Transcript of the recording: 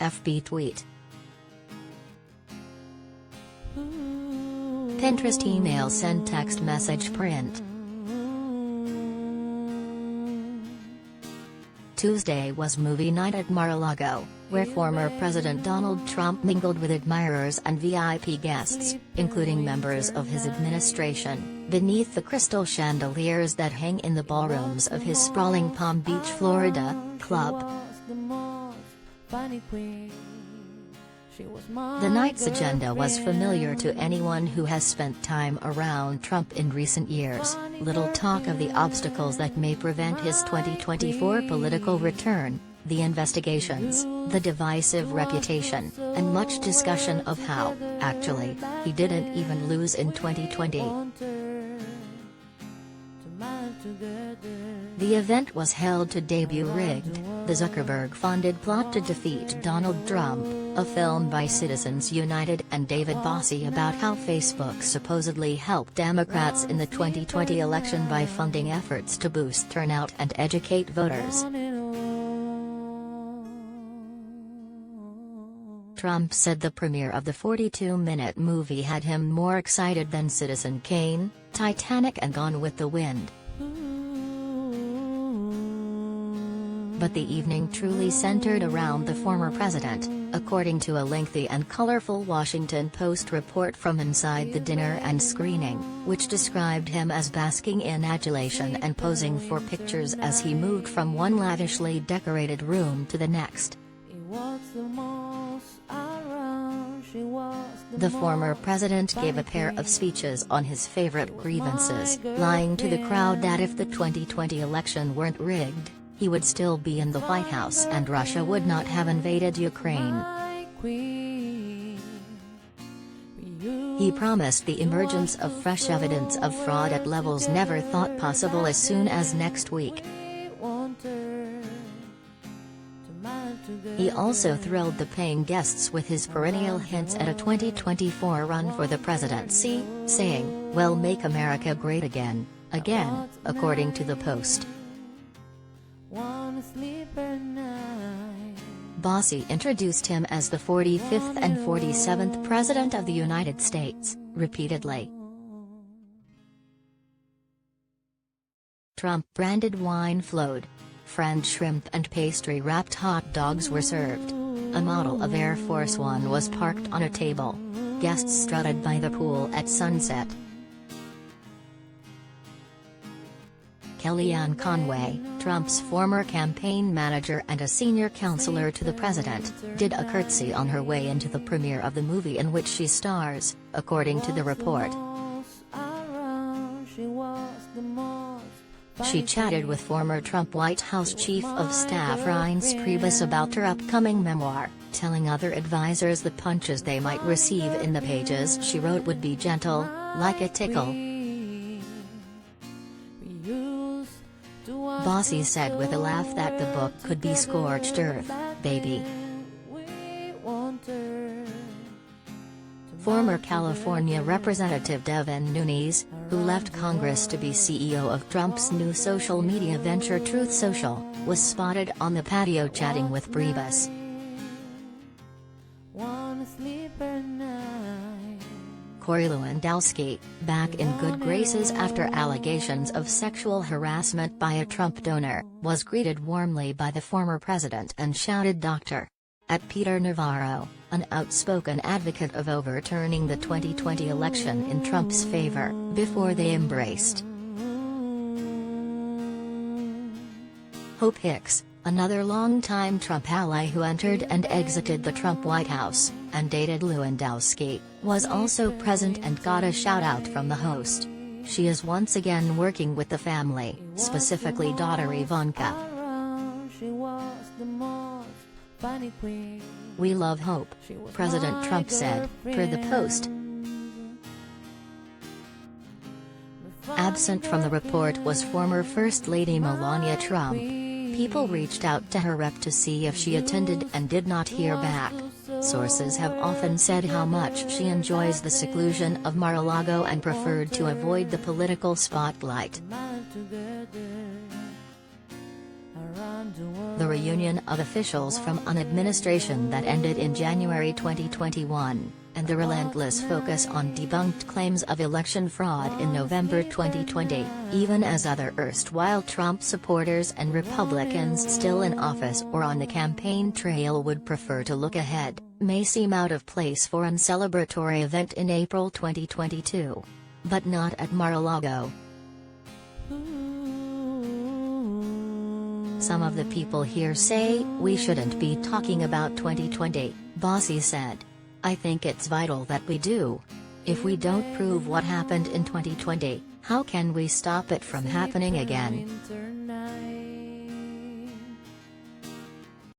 FB tweet. Pinterest email send text message print. Tuesday was movie night at Mar-a-Lago, where former President Donald Trump mingled with admirers and VIP guests, including members of his administration, beneath the crystal chandeliers that hang in the ballrooms of his sprawling Palm Beach, Florida, club. The night's agenda was familiar to anyone who has spent time around Trump in recent years: little talk of the obstacles that may prevent his 2024 political return, the investigations, the divisive reputation, and much discussion of how, actually, he didn't even lose in 2020. The event was held to debut Rigged, the Zuckerberg-funded plot to defeat Donald Trump, a film by Citizens United and David Bossie about how Facebook supposedly helped Democrats in the 2020 election by funding efforts to boost turnout and educate voters. Trump said the premiere of the 42-minute movie had him more excited than Citizen Kane, Titanic and Gone with the Wind. But the evening truly centered around the former president, according to a lengthy and colorful Washington Post report from inside the dinner and screening, which described him as basking in adulation and posing for pictures as he moved from one lavishly decorated room to the next. The former president gave a pair of speeches on his favorite grievances, lying to the crowd that if the 2020 election weren't rigged, he would still be in the White House and Russia would not have invaded Ukraine. He promised the emergence of fresh evidence of fraud at levels never thought possible as soon as next week. He also thrilled the paying guests with his perennial hints at a 2024 run for the presidency, saying, "We'll make America great again, according to the Post. Bossie introduced him as the 45th and 47th President of the United States, repeatedly. Trump-branded wine flowed. French shrimp and pastry-wrapped hot dogs were served. A model of Air Force One was parked on a table. Guests strutted by the pool at sunset. Kellyanne Conway, Trump's former campaign manager and a senior counselor to the president, did a curtsy on her way into the premiere of the movie in which she stars, according to the report. She chatted with former Trump White House Chief of Staff Reince Priebus about her upcoming memoir, telling other advisors the punches they might receive in the pages she wrote would be gentle, like a tickle. Bossie said with a laugh that the book could be scorched earth, baby. Former California Representative Devin Nunes, who left Congress to be CEO of Trump's new social media venture Truth Social, was spotted on the patio chatting with Priebus. Corey Lewandowski, back in good graces after allegations of sexual harassment by a Trump donor, was greeted warmly by the former president and shouted "Doctor" at Peter Navarro, an outspoken advocate of overturning the 2020 election in Trump's favor, before they embraced. Hope Hicks, another longtime Trump ally who entered and exited the Trump White House, and dated Lewandowski, was also present and got a shout-out from the host. She is once again working with the family, specifically daughter Ivanka. "We love Hope," President Trump said, per the Post. Absent from the report was former First Lady Melania Trump. People reached out to her rep to see if she attended and did not hear back. Sources have often said how much she enjoys the seclusion of Mar-a-Lago and preferred to avoid the political spotlight. The reunion of officials from an administration that ended in January 2021, and the relentless focus on debunked claims of election fraud in November 2020, even as other erstwhile Trump supporters and Republicans still in office or on the campaign trail would prefer to look ahead, may seem out of place for an celebratory event in April 2022. But not at Mar-a-Lago. Some of the people here say, we shouldn't be talking about 2020, Bossie said. I think it's vital that we do. If we don't prove what happened in 2020, how can we stop it from happening again?